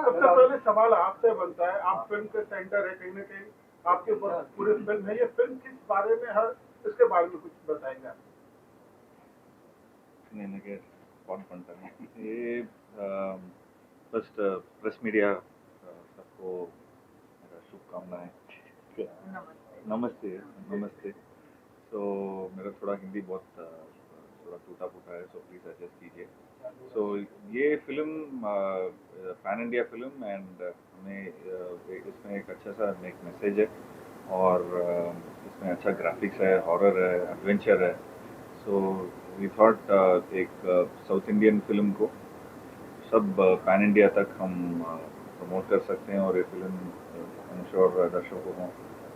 सबसे पहले सवाल आपसे बनता है, आप फिल्म के सेंटर है, कहीं ना कहीं आपके ऊपर पूरी फिल्म है, ये फिल्म किस बारे में है, इसके बारे में कुछ बताएंगे आप? ನನಗೆ कौन पंटा है ये फर्स्ट प्रेस मीडिया सबको मेरा शुभकामनाएं। नमस्ते नमस्ते। तो मेरा थोड़ा हिंदी बहुत थोड़ा टूटा फूटा है, सो प्लीज़ एडजस्ट कीजिए। सो ये film pan India film and हमें इसमें एक अच्छा सा एक मैसेज है और इसमें अच्छा ग्राफिक्स है, हॉरर है, एडवेंचर है। सो वी थॉट एक साउथ इंडियन फिल्म को सब पैन इंडिया तक हम प्रमोट कर सकते हैं और ये फिल्म आई एम श्योर दर्शकों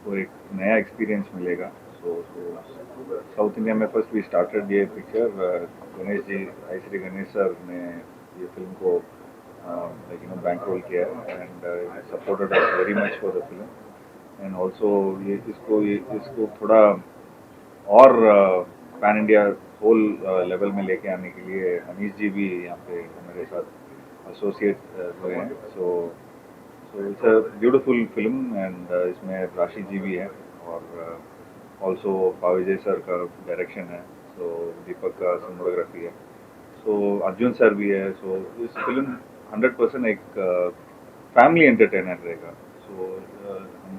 को एक नया एक्सपीरियंस मिलेगा। सो साउथ इंडिया में फर्स्ट वी स्टार्टेड ये पिक्चर, गणेश जी, आई श्री गणेश सर ने ये फिल्म को बैंक रोल किया and supported us very much for the film and also इसको थोड़ा और पैन इंडिया होल लेवल में लेके आने के लिए अनीश जी भी यहाँ पे मेरे साथ एसोसिएट हुए हैं। So it's a beautiful film and इसमें राशि जी भी है और ऑल्सो पाविजय सर का डायरेक्शन है। सो दीपक का सिनेमाटोग्राफी है। सो अर्जुन सर भी है। सो इस फिल्म 100% एक फैमिली एंटरटेनर रहेगा। सो हम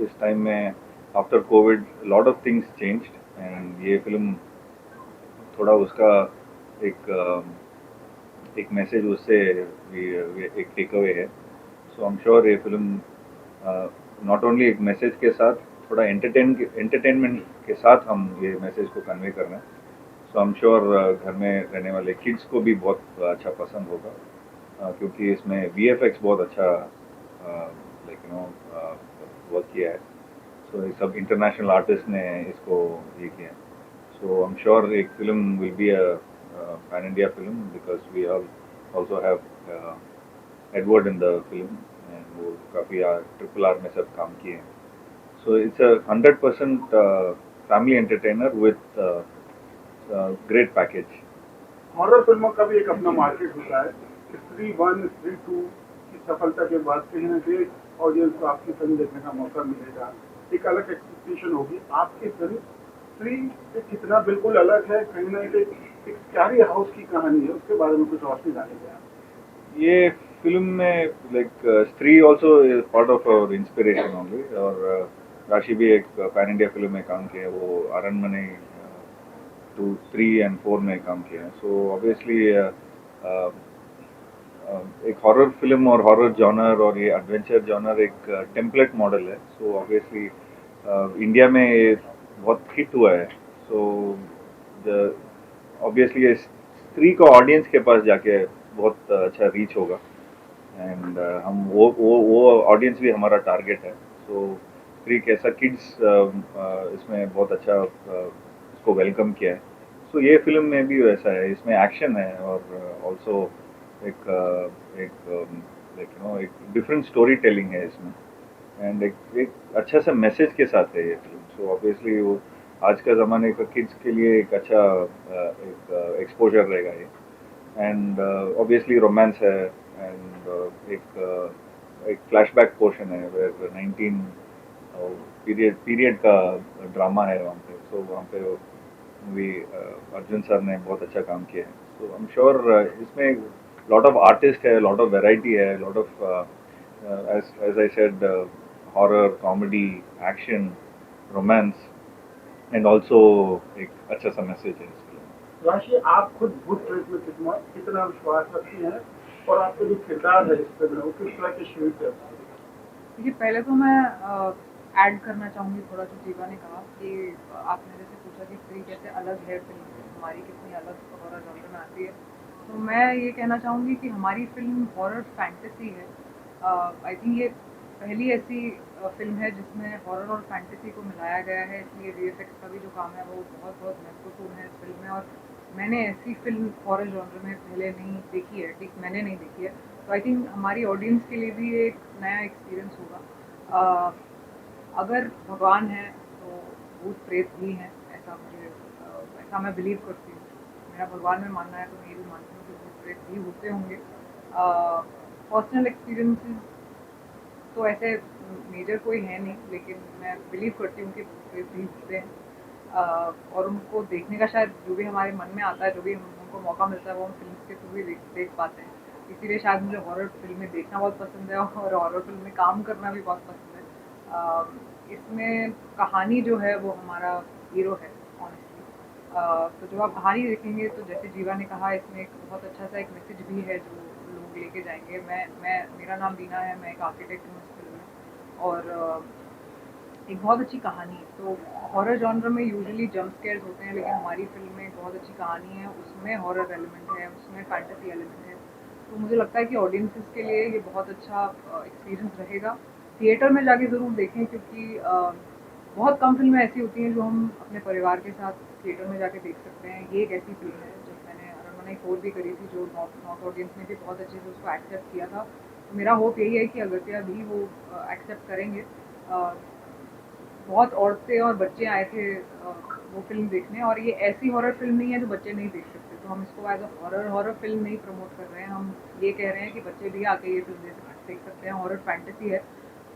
इस टाइम में after Covid lot of things changed and ये फिल्म थोड़ा उसका एक मैसेज उससे एक टेक अवे है। सो आई एम श्योर ये फिल्म नॉट ओनली एक मैसेज के साथ थोड़ा एंटरटेनमेंट के साथ हम ये मैसेज को कन्वे कर रहे हैं। सो आई एम श्योर घर में रहने वाले किड्स को भी बहुत अच्छा पसंद होगा क्योंकि इसमें VFX बहुत अच्छा वर्क किया है। सो ये सब इंटरनेशनल आर्टिस्ट ने इसको ये किया है। सो आई एम श्योर एक film will be a pan India film because we also have Edward in the film and वो काफ़ी RRR में सब काम किए हैं। So it's a 100% family entertainer with great package. Horror फिल्मों का भी एक अपना मार्केट होता है। स्त्री वन, स्त्री टू की सफलता के बाद कहीं ना कहीं ऑडियंस को आपकी फिल्म देखने का मौका मिलेगा, एक अलग एक्सपेक्टेशन होगी। आपकी फिल्म स्त्री से कितना बिल्कुल अलग है, कहीं ना कहीं एक प्यारी हाउस की कहानी है, उसके बारे में कुछ रोशनी डालेंगे आप? ये फिल्म में Stree also part of our inspiration only और राशि भी एक पैन इंडिया फिल्म में काम किया है। वो अरनमने 2, 3 and 4 में काम किया है। सो ऑब्वियसली एक हॉरर फिल्म और हॉरर जॉनर और ये एडवेंचर जॉनर एक टेम्पलेट मॉडल है। सो ऑब्वियसली इंडिया में ये बहुत हिट हुआ है। सो ऑब्वियसली ये स्त्री को ऑडियंस के पास जाके बहुत अच्छा रीच होगा एंड हम वो ऑडियंस भी हमारा टारगेट है। सो स्त्री कैसा किड्स इसमें बहुत अच्छा इसको वेलकम किया है। सो ये फिल्म में भी वैसा है, इसमें एक्शन है और ऑल्सो एक डिफरेंट स्टोरी टेलिंग है इसमें एंड एक अच्छा सा मैसेज के साथ है ये फिल्म। सो ऑब्वियसली वो आज का ज़माने का किड्स के लिए एक अच्छा एक एक्सपोजर रहेगा ये एंड ऑब्वियसली रोमांस है एंड एक फ्लैशबैक पोर्शन है वेयर 19 पीरियड का ड्रामा है वहाँ पे। सो वहाँ पे मूवी अर्जुन सर ने बहुत अच्छा काम किया है। सो आई एम श्योर इसमें लॉट ऑफ आर्टिस्ट है, लॉट ऑफ वैरायटी है, lot of as I said horror, comedy, action, romance and also एक अच्छा सा मैसेज है इस फिल्म में। राशि, आप खुद भूत प्रेत में कितना कितना विश्वास रखती हैं और आपका जो किरदार है इस फिल्म में वो किस तरह के शेड है? देखिए, पहले तो मैं ऐड करना चाहूँगी थोड़ा जो जीवा ने कहा कि आपने जैसे पूछा कि स्त्री कैसे अलग है फिल्म से, हमारी कितनी अलग हॉरर जॉनर में आती है। तो मैं ये कहना चाहूँगी कि हमारी फिल्म हॉरर फैंटेसी है। आई थिंक ये पहली ऐसी फिल्म है जिसमें हॉरर और फैंटेसी को मिलाया गया है, इसलिए VFX का भी जो काम है वो बहुत बहुत महत्वपूर्ण है इस फिल्म में। और मैंने ऐसी फिल्म हॉरर जॉनर में पहले नहीं देखी है, ठीक मैंने नहीं देखी है। तो आई थिंक हमारी ऑडियंस के लिए भी एक नया एक्सपीरियंस होगा। अगर भगवान है तो भूत प्रेत भी हैं, ऐसा मैं बिलीव करती हूँ। मेरा भगवान में मानना है तो मैं ये भी मानती हूँ कि भूत प्रेत भी होते होंगे। पर्सनल एक्सपीरियंसेस तो ऐसे मेजर कोई है नहीं, लेकिन मैं बिलीव करती हूँ कि भूत भी होते हैं। और उनको देखने का शायद जो भी हमारे मन में आता है, जो भी हमको मौका मिलता है, वो हम फिल्म के थ्रू भी देख पाते हैं। इसीलिए शायद मुझे हॉरर फिल्में देखना बहुत पसंद है और हॉरर फिल्म में काम करना भी बहुत पसंद है। इसमें कहानी जो है वो हमारा हीरो है ऑनेस्टली। तो जब आप कहानी देखेंगे तो जैसे जीवा ने कहा, इसमें एक बहुत अच्छा सा एक मैसेज भी है जो लोग लेके जाएंगे। मैं मेरा नाम बीना है, मैं एक आर्किटेक्ट हूँ इस फिल्म में, और एक बहुत अच्छी कहानी है। तो हॉरर जॉनर में यूजुअली जंप स्केयर्स होते हैं, लेकिन हमारी फिल्म में एक बहुत अच्छी कहानी है, उसमें हॉरर एलिमेंट है, उसमें फैंटेसी एलिमेंट है। तो मुझे लगता है कि ऑडियंसेस के लिए ये बहुत अच्छा एक्सपीरियंस रहेगा। थिएटर में जाके ज़रूर देखें, क्योंकि बहुत कम फिल्में ऐसी होती हैं जो हम अपने परिवार के साथ थिएटर में जाके देख सकते हैं। ये एक ऐसी फिल्म है जब मैंने अरनमनई 4 भी करी थी, जो नॉर्थ ऑडियंस ने भी बहुत अच्छे से उसको एक्सेप्ट किया था। तो मेरा होप यही है कि अगत्या भी वो एक्सेप्ट करेंगे। बहुत औरतें और बच्चे आए थे वो फिल्म देखने, और ये ऐसी हॉरर फिल्म नहीं है जो बच्चे नहीं देख सकते। तो हम इसको एज अ हॉरर फिल्म नहीं प्रमोट कर रहे हैं, हम ये कह रहे हैं कि बच्चे भी आके ये फिल्म देख सकते हैं। हॉरर फैंटेसी है,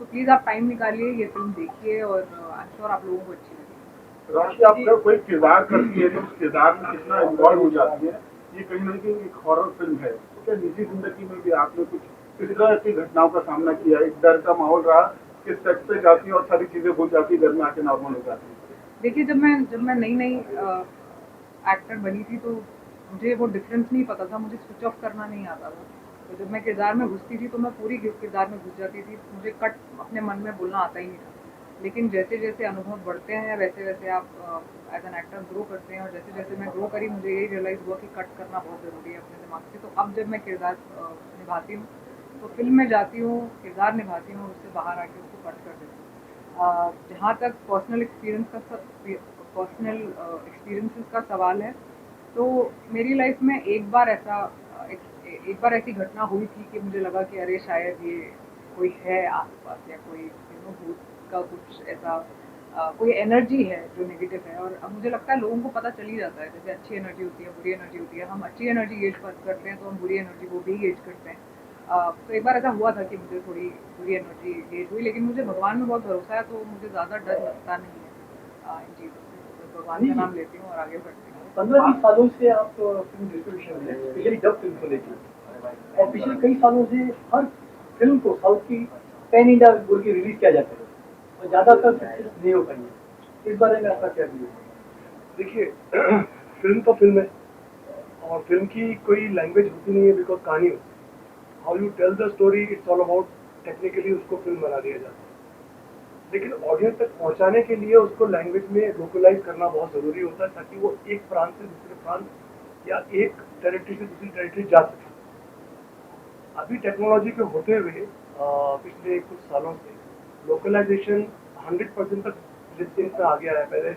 तो प्लीज़ आप टाइम निकालिए, ये फिल्म देखिए, और आई एम श्योर आप लोगों को अच्छी लगेगी। राशि आप जब कोई किरदार करती है तो उस किरदार में कितना इन्वॉल्व हो जाती है, ये कहीं ना कहीं एक हॉरर फिल्म है। तो क्या निजी जिंदगी में भी आपने कुछ इस तरह की घटनाओं का सामना किया, एक डर का माहौल रहा कि सेट पे जाती है और सारी चीजें भूल जाती है, घर में आके नॉर्मल हो जाती है? देखिए, जब मैं नई नई एक्टर बनी थी, तो मुझे वो डिफरेंस नहीं पता था, मुझे स्विच ऑफ करना नहीं आता था। तो जब मैं किरदार में घुसती थी तो मैं पूरी किरदार में घुस जाती थी, मुझे कट अपने मन में बोलना आता ही नहीं था। लेकिन जैसे जैसे अनुभव बढ़ते हैं, वैसे वैसे आप एज एन एक्टर ग्रो करते हैं, और जैसे जैसे मैं ग्रो करी, मुझे यही रियलाइज़ हुआ कि कट करना बहुत ज़रूरी है अपने दिमाग से। तो अब जब मैं किरदार निभाती हूँ, तो फिल्म में जाती हूँ, किरदार निभाती हूँ, उससे बाहर आके उसको कट कर देती हूँ। जहाँ तक पर्सनल एक्सपीरियंसेस का सवाल है, तो मेरी लाइफ में एक बार ऐसी घटना हुई थी कि मुझे लगा कि अरे शायद ये कोई है आसपास, या कोई भूत का कुछ ऐसा कोई एनर्जी है जो नेगेटिव है। और अब मुझे लगता है लोगों को पता चल ही जाता है, जैसे अच्छी एनर्जी होती है, बुरी एनर्जी होती है। हम अच्छी एनर्जी गेज करते हैं, तो हम बुरी एनर्जी वो भी गेज करते हैं। तो एक बार ऐसा हुआ था कि मुझे थोड़ी बुरी एनर्जी गेज हुई, लेकिन मुझे भगवान में बहुत भरोसा है, तो मुझे ज़्यादा डर लगता नहीं है इन चीज़ों से। तो भगवान का नाम लेती हूँ और आगे बढ़ती हूँ। 15-20 सालों से आप फिल्म डिस्ट्रीब्यूशन में, स्पेशली डब फिल्म को लेकर, और पिछले कई सालों से हर फिल्म को साउथ की पैन इंडिया बोल के रिलीज किया जाता है, और ज़्यादातर सक्सेस नहीं हो पाई है। इस बारे में आपका क्या व्यू है? देखिए फिल्म तो फिल्म है, और फिल्म की कोई लैंग्वेज होती नहीं है, बिकॉज कहानी होती है। How you tell the story, it's all about, technically उसको फिल्म बना दिया जाता है। लेकिन ऑडियंस तक पहुंचाने के लिए उसको लैंग्वेज में लोकलाइज करना बहुत ज़रूरी होता है, ताकि वो एक प्रांत से दूसरे प्रांत या एक टेरिटरी से दूसरी टेरिटरी जा सके। अभी टेक्नोलॉजी के होते हुए पिछले कुछ सालों से लोकलाइजेशन 100% तक लिपसिंग में आ गया है। पहले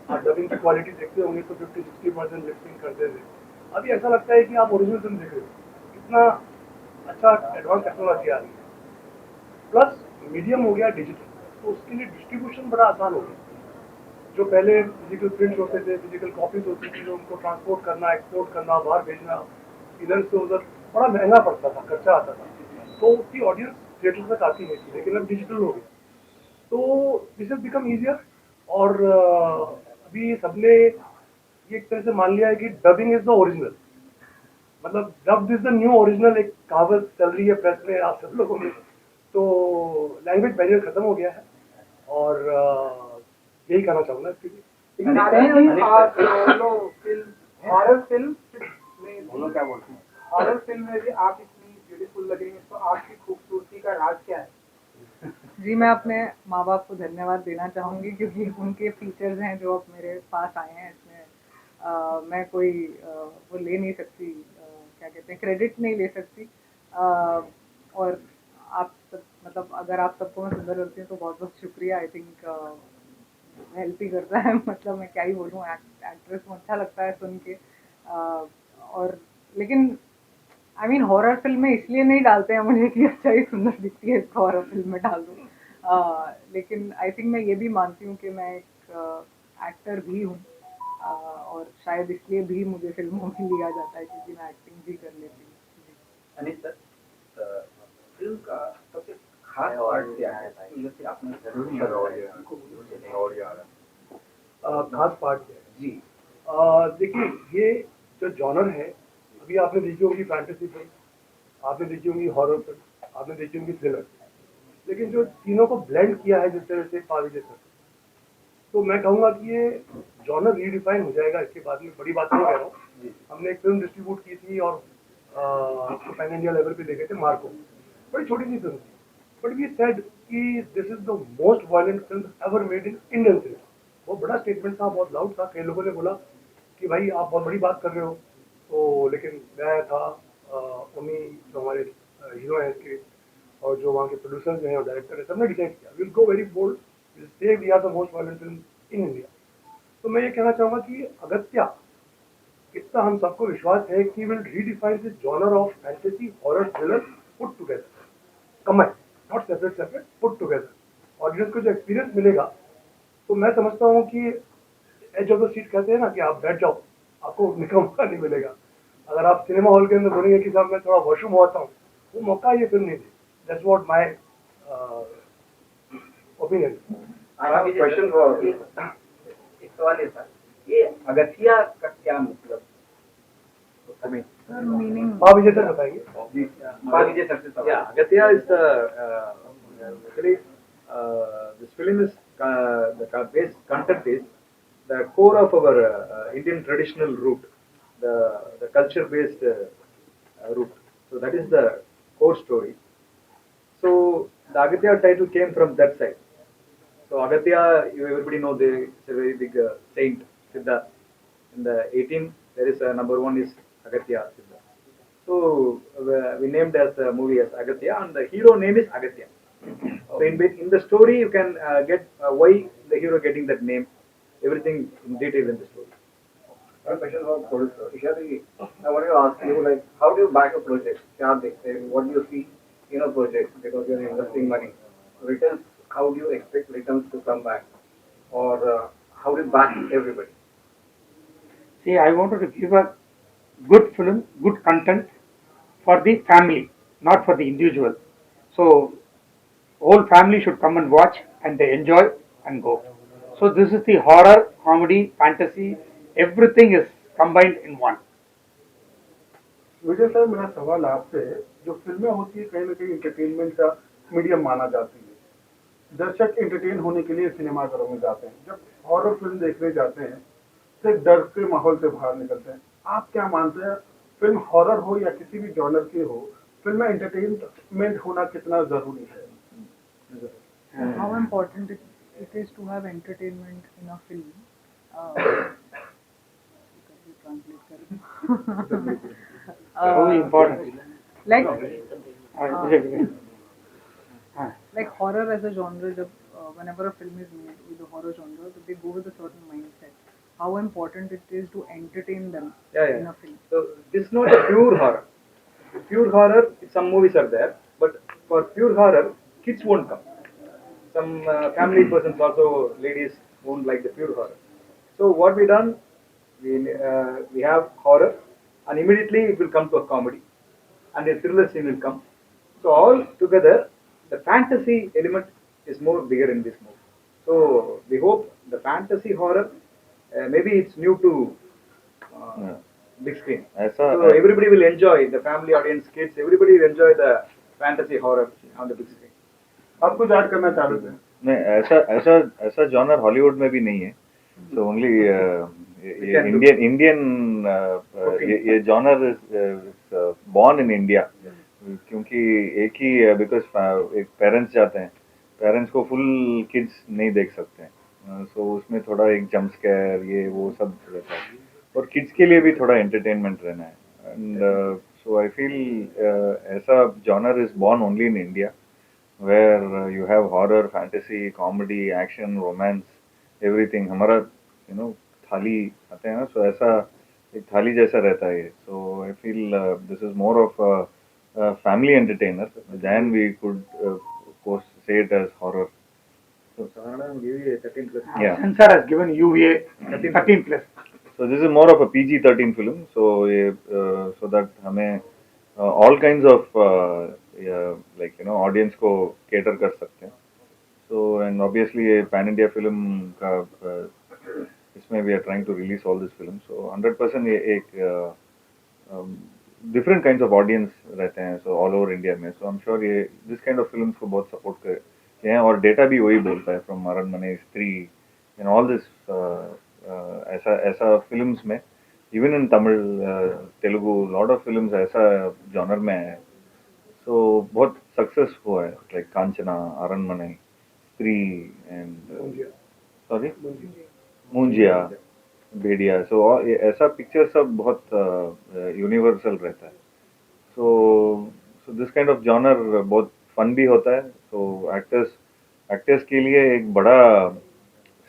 आप डबिंग की क्वालिटी देखते होंगे तो 50-60% लिपसिंग करते थे। अभी ऐसा लगता है कि आप ओरिजिनल फिल्म देख रहे हो, इतना अच्छा एडवांस टेक्नोलॉजी आ रही है। प्लस मीडियम हो गया डिजिटल, तो उसके लिए डिस्ट्रीब्यूशन बड़ा आसान हो गया। जो पहले फिजिकल प्रिंट होते थे, फिजिकल कॉपीज होती थी, उनको ट्रांसपोर्ट करना, एक्सपोर्ट करना, बाहर भेजना, इधर से उधर बड़ा महंगा पड़ता था, खर्चा आता था, तो उसकी ऑडियंस थिएटर तक आती नहीं थी। लेकिन अब डिजिटल हो गई, तो दिस हैज बिकम ईजियर। और अभी सबने ये एक तरह से मान लिया है कि डबिंग इज द ओरिजिनल, मतलब dubbed is the new original. एक कहावत चल रही है प्रेस में, आप सब लोगों में। तो लैंग्वेज बैरियर खत्म हो गया है, और यही कहना चाहूँगा इसके लिए। हॉरर फिल्म में क्या बोलते हैं, हॉरर फिल्म में भी आप इतनी ब्यूटीफुल लग रही हैं, तो आपकी खूबसूरती का राज क्या है? जी, मैं अपने माँ बाप को धन्यवाद देना चाहूँगी, क्योंकि उनके फीचर्स हैं जो अब मेरे पास आए हैं। इसमें मैं कोई वो ले नहीं सकती, क्या कहते हैं, क्रेडिट नहीं ले सकती। और आप सब, मतलब अगर आप सबको मैं सुंदर लगती हूँ तो बहुत बहुत शुक्रिया। आई थिंक हेल्प ही करता है मतलब मैं क्या ही बोलूँ, एक्ट्रेस को अच्छा लगता है सुन के। और लेकिन आई मीन हॉरर फिल्म में इसलिए नहीं डालते हैं मुझे कि अच्छा ही सुंदर दिखती है, इसको हॉरर फिल्म में डाल दूँ। लेकिन आई थिंक मैं ये भी मानती हूँ कि मैं एक एक्टर भी हूँ, और शायद इसलिए भी मुझे फिल्मों में लिया जाता है, क्योंकि मैं एक्टिंग भी कर लेती हूँ। अनित सर, सबसे खास पार्ट क्या है तो जैसे आपने जरूरी खास पार्ट है जी देखिए ये जो जॉनर है अभी आपने देखी होगी फैंटेसी फिल्म, आपने देखी होगी हॉरर फिल्म, आपने देखी होगी थ्रिलर, लेकिन जो तीनों को ब्लेंड किया है जिस तरह से पाविजे सर, तो मैं कहूँगा कि ये जॉनर रीडिफाइन हो जाएगा इसके बाद में। बड़ी बात नहीं कह रहा हूँ, हमने एक फिल्म डिस्ट्रीब्यूट की थी और पैन इंडिया लेवल पे देखे थे मार्को, बड़ी छोटी सी फिल्म थी, बट वी सेड कि this is the most violent film ever made in Indian cinema. वो बड़ा स्टेटमेंट था, बहुत लाउड था, कई लोगों ने बोला कि भाई आप बहुत बड़ी बात कर रहे हो, तो लेकिन मैं था उन्हीं जो हमारे हीरो हैं इसके और जो वहाँ के प्रोड्यूसर जो हैं और डायरेक्टर है, सबने डिसाइड किया will go very bold, will say we are the most violent film in India. तो मैं ये कहना चाहूँगा कि अगत्या, इतना हम सबको विश्वास है कि will redefine this genre of fantasy horror thriller put together, combine, not separate separate, put together. Audience को जो एक्सपीरियंस मिलेगा, तो मैं समझता हूँ कि एज ऑफ द सीट कहते हैं ना कि आप बैठ जाओ, आपको निकल मौका नहीं मिलेगा। अगर आप सिनेमा हॉल के अंदर बोलेंगे कि साहब मैं थोड़ा वॉशरूम होता हूँ, वो मौका ये फिल्म नहीं दी। That's what my opinion. Question एक सवाल है सर, ये अगथिया का क्या मतलब हमें सर मीनिंग विजय सर बताएंगे। लीजिए सबसे सवाल Yeah, Agathya is the actually this film is the base content is the core of our Indian traditional root, the culture based root. So that is the core story. So the Agathya title came from that side. So Agathya, everybody know it's a very big saint Siddha. In the 18 there is number one is Agathya Siddha. So we named as the movie as Agathya, and the hero name is Agathya. So in the story you can get why the hero getting that name, everything in detail in the story. One question about producer. Ishadi, I want to ask you, like, how do you back a project? What do you see in a project? Because you are investing money. Returns, how do you expect returns to come back? Or how do you back everybody? See, I wanted to give a good film, good content for the family, not for the individual. So, whole family should come and watch and they enjoy and go. So, this is the horror, comedy, fantasy, everything is combined in one. Vijay sir, मेरा सवाल आपसे, जो फिल्में होती है कहीं ना कहीं एंटरटेनमेंट का मीडियम माना जाती है, दर्शक एंटरटेन होने के लिए सिनेमाघरों में जाते हैं, जब हॉरर फिल्म देखने जाते हैं सिर्फ डर के माहौल से बाहर निकलते हैं। आप क्या मानते हैं, फिल्म हॉरर हो या किसी भी जॉनर की हो, फिल्म में एंटरटेनमेंट होना कितना जरूरी है? how important it is to have entertainment in a film. Very important. Like हाँ. like horror as a genre, whenever a film is made with a horror genre, they go with a certain mindset. How important it is to entertain them in a film. So this is not a pure horror. Pure horror, some movies are there, but for pure horror, kids won't come. Some family persons also, ladies won't like the pure horror. So what we done, we have horror, and immediately it will come to a comedy, and a thriller scene will come. So all together, the fantasy element is more bigger in this movie. So we hope the fantasy horror, maybe it's new to big screen. So everybody will enjoy, the family audience, kids, everybody will enjoy the fantasy horror on the big screen. आप कुछ add करना चाह रहे थे? नहीं, ऐसा genre Hollywood में भी नहीं है। सो ओनली ये इंडियन ये genre is born in India, क्योंकि एक ही बिकॉज एक पेरेंट्स जाते हैं, पेरेंट्स को फुल किड्स नहीं देख सकते हैं, सो उसमें थोड़ा एक जंप स्केयर ये वो सब रहता है, और किड्स के लिए भी थोड़ा एंटरटेनमेंट रहना है। एंड सो आई फील ऐसा genre is born only in India, where you have horror, fantasy, comedy, action, romance, everything. हमारा थाली आते हैं ना, so ऐसा एक थाली जैसा रहता है। So I feel this is more of a family entertainer than we could of course say it as horror. So Saharana will give you a 13 plus. Yeah. Censor has given UA 13 plus. So this is more of a PG-13 film. So so that हमें all kinds of like audience को cater कर सकते हैं. So and obviously a pan India film का इसमें we are trying to release all these films. So 100% ये एक different kinds of audience रहते हैं, so all over India में. So I'm sure ये this kind of films को बहुत support करते हैं, और data भी वही बोलता है from अरनमने, स्त्री and all this ऐसा films में even in Tamil, Telugu, lot of films ऐसा genre में है. So बहुत success हुआ है, like कांचना, अरनमने, स्त्री and sorry Munjya, Bhediya. So ऐसा पिक्चर सब बहुत यूनिवर्सल रहता है. So this kind of genre बहुत फन भी होता है. So एक्टर्स के लिए एक बड़ा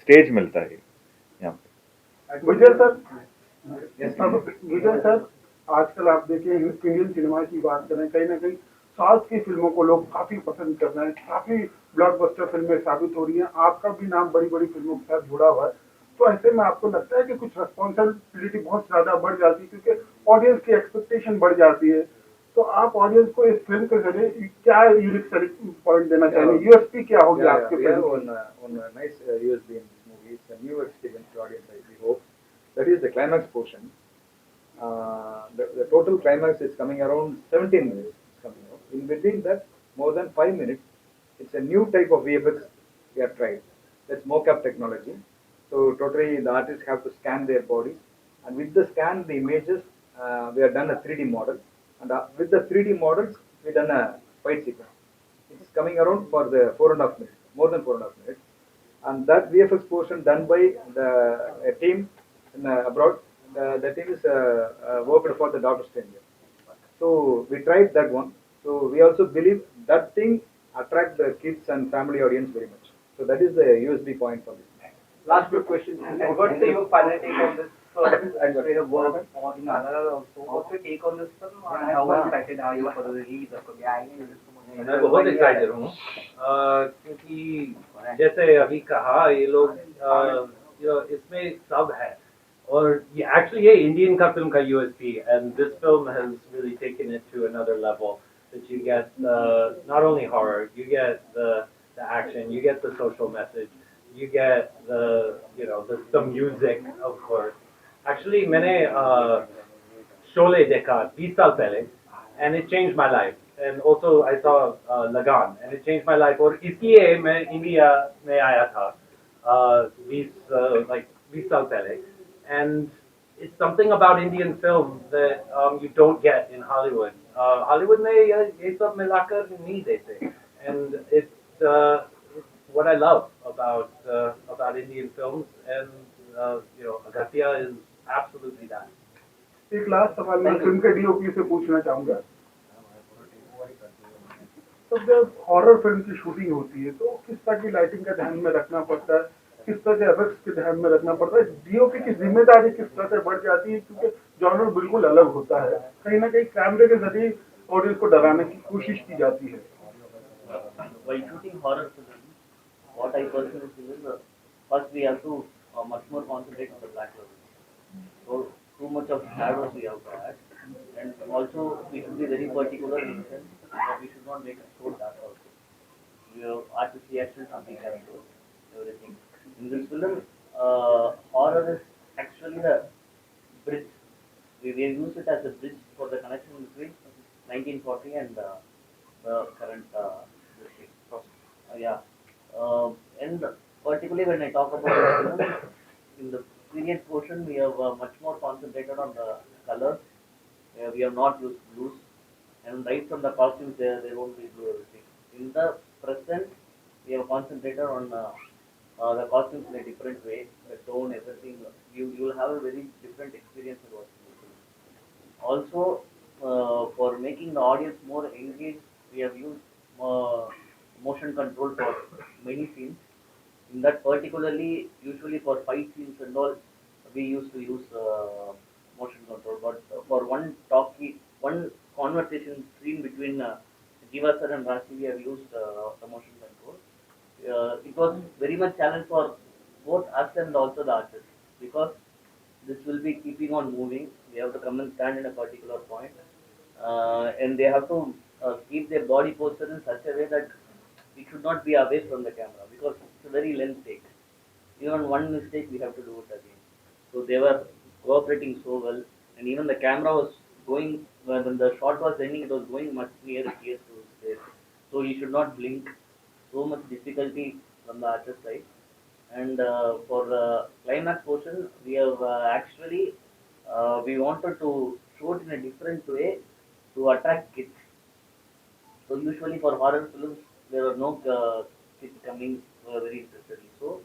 स्टेज मिलता है यहाँ पे. विजय सर, विजय सर, आजकल आप देखें इंडियन सिनेमा की बात करें, कहीं ना कहीं साउथ की फिल्मों को लोग काफी पसंद कर रहे हैं, काफी ब्लॉकबस्टर फिल्में साबित हो रही हैं. आपका भी नाम बड़ी बड़ी फिल्मों के साथ जुड़ा हुआ है. तो ऐसे में आपको लगता है कि कुछ रिस्पॉन्सिबिलिटी बहुत ज्यादा बढ़ जाती है, क्योंकि ऑडियंस की एक्सपेक्टेशन बढ़ जाती है. तो आप ऑडियंस को इस फिल्म के जरिए क्या यूनिक सेलिंग पॉइंट देना चाहेंगे? यूएसपी क्या होगी आपके फिल्म की? one nice USB in this movie. It's a new experience to audience, we hope. That is the climax portion. The total climax is coming around 17 minutes. It's coming out. In between that, more than 5 minutes, it's a new type of VFX we have tried. That's mocap technology. So totally the artists have to scan their bodies, and with the scan, the images, we have done a 3D model, and with the 3D models, we done a fight sequence. It's coming around for the 4.5 minutes, more than 4.5 minutes, and that VFX portion done by a team in, abroad. The team is worked for the Doctor Strange. So we tried that one. So we also believe that thing attract the kids and family audience very much. So that is the USB point for this. Last quick question. What's your final take on this film? And we have worked on in another also. What's your take on this film? And how excited are you for the release of it? मैं बहुत excited हूँ, क्योंकि जैसे अभी कहा ये लोग इसमें सब है, और ये एक्चुअली ये इंडियन का फिल्म का USP, and this film has really taken it to another level. That you get not only horror, you get the action, you get the social message, you get the music, of course. Actually मैंने शोले देखा 20 साल पहले, and it changed my life. And also I saw Lagan, and it changed my life. और इसलिए मैं India में आया था 20 साल पहले. And it's something about Indian film that you don't get in Hollywood. Hollywood में ये सब मिलाकर नहीं देते. And it's what I love about Indian films, and Agastya is absolutely that. एक लास्ट सवाल मैं फिल्म के DOP से पूछना चाहूंगा. तो जब हॉरर फिल्म की शूटिंग होती है तो किस तरह की लाइटिंग का ध्यान में रखना पड़ता है, किस तरह के एफेक्ट्स के ध्यान में रखना पड़ता है, DOP की जिम्मेदारी किस तरह से बढ़ जाती है, क्योंकि जॉनर बिल्कुल अलग होता है. कहीं ना कहीं कैमरे के जरिए ऑडियंस को डराने की कोशिश की जाती है. While shooting horror films, what I personally feel is first we have to much more concentrate on the background. So too much of shadows we have to add, and also we should be very particular in the sense that we should not make it so dark also. We have artistic reaction, something like everything. In this film, horror is actually the bridge. We use it as a bridge for the connection between 1940 and the current and particularly when I talk about the film, in the period portion, we have much more concentrated on the colors. We have not used blues, and right from the costumes there won't be blue everything. In the present, we have concentrated on the costumes in a different way, the tone, everything. You will have a very different experience in watching the film. Also, for making the audience more engaged, we have used motion control for many scenes. In that particularly, usually for fight scenes and all, we used to use motion control. But for one conversation scene between Jiva sir and Rashi, we have used the motion control. It was very much challenge for both us and also the artists, because this will be keeping on moving. They have to come and stand in a particular point, and they have to keep their body posture in such a way that it should not be away from the camera because it's a very length take. Even one mistake we have to do it again. So they were cooperating so well, and even the camera was going when the shot was ending, it was going much nearer here to his face. So he should not blink. So much difficulty from the artist side. And for the climax portion, we have actually we wanted to show it in a different way to attract kids. So usually for horror films, there are no kids coming very interestingly. So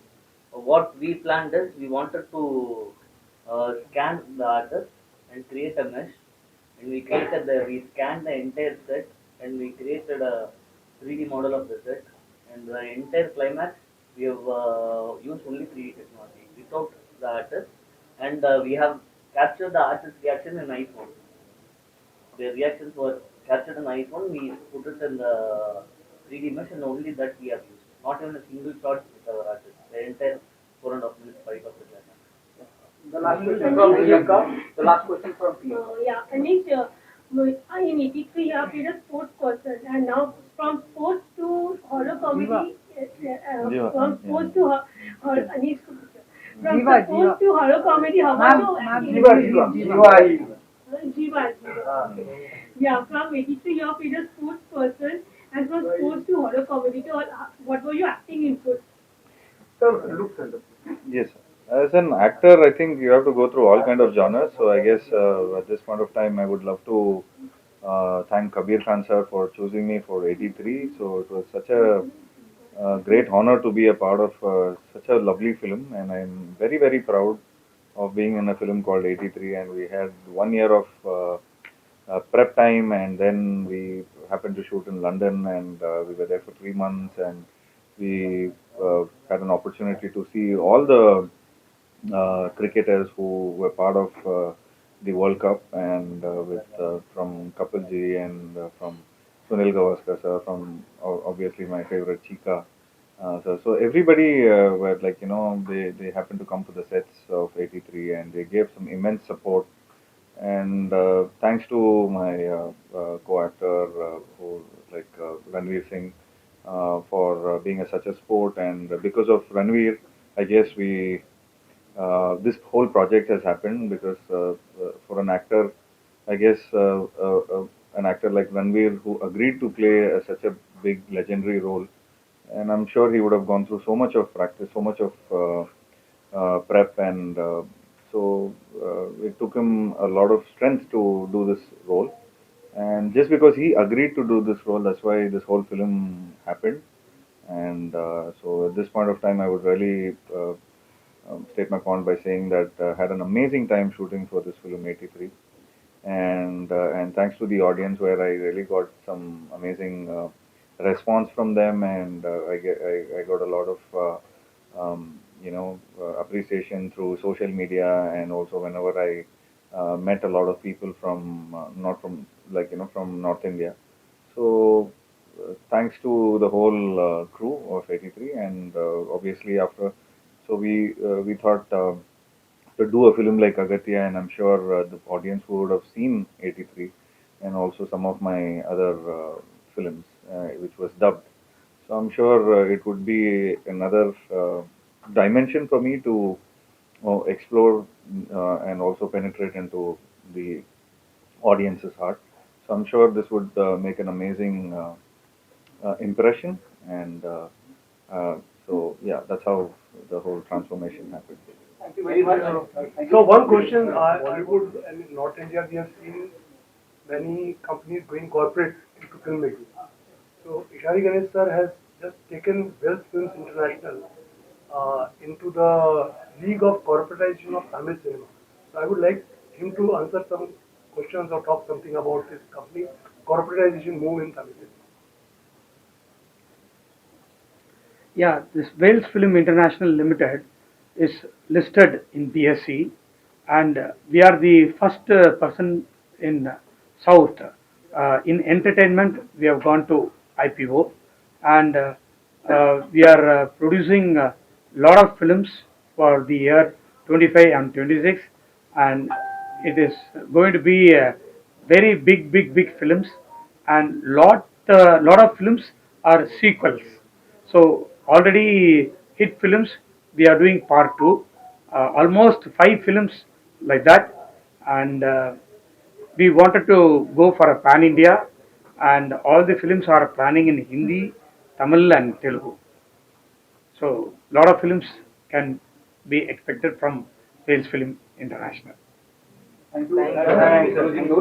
what we planned is we wanted to scan the artist and create a mesh, and we scanned the entire set and we created a 3D model of the set, and the entire climax we have used only 3D technology without the artist, and we have captured the artist's reaction in iPhone. Their reactions were captured in iPhone. We put it in the 3D mesh, and only that we have used. Not even a single shot with our artist. The entire 4.5 minutes fight of the climax. The last question from Priyanka. The last question from Priyanka. Yeah, Anish, in 83 you have been a sports person, and now from sports to horror comedy, from sports to horror, Anish, from sports to horror comedy, how about you? Jiva. Yeah, from 83 you have been a sports person, and from sports to horror comedy, what were you acting input? Sir, look, sir. Yes. As an actor, I think you have to go through all kind of genres. So I guess at this point of time, I would love to thank Kabir Khan sir for choosing me for 83. So it was such a great honor to be a part of such a lovely film, and I'm very, very proud of being in a film called 83. And we had 1 year of prep time, and then we happened to shoot in London, and we were there for 3 months, and we had an opportunity to see all the cricketers who were part of the World Cup, and with from Kapilji and from Sunil Gavaskar sir, from obviously my favorite Chika. So everybody were like, they happened to come to the sets of 83, and they gave some immense support. And thanks to my co-actor, who like Ranveer Singh, for being such a sport. And because of Ranveer, I guess this whole project has happened because for an actor, I guess an actor like Ranveer, who agreed to play such a big legendary role, and I'm sure he would have gone through so much of practice, so much of prep, and so it took him a lot of strength to do this role. And just because he agreed to do this role, that's why this whole film happened. And so at this point of time, I would really state my point by saying that had an amazing time shooting for this film 83, and thanks to the audience, where I really got some amazing response from them, and I got a lot of appreciation through social media, and also whenever I met a lot of people from not from from North India. So thanks to the whole crew of 83, and obviously after, so we thought to do a film like Agatya, and I'm sure the audience would have seen 83, and also some of my other films which was dubbed. So I'm sure it would be another dimension for me to explore and also penetrate into the audience's heart. So I'm sure this would make an amazing impression, and so yeah, that's how the whole transformation happened. Thank you very much. So one question, Bollywood and in North India, we have seen many companies going corporate into filmmaking. So Ishari Ganesh sir has just taken Wells Films International into the league of corporatization of Tamil cinema. So I would like him to answer some questions or talk something about his company corporatization move in Tamil cinema. Yeah, this Wales Film International Limited is listed in BSE, and we are the first person in South. In entertainment, we have gone to IPO, and we are producing a lot of films for the year 25 and 26, and it is going to be very big films, and lot of films are sequels. So already hit films we are doing part 2, almost 5 films like that, and we wanted to go for a pan India, and all the films are planning in Hindi, Tamil and Telugu. So lot of films can be expected from Wales Film International. Thank you.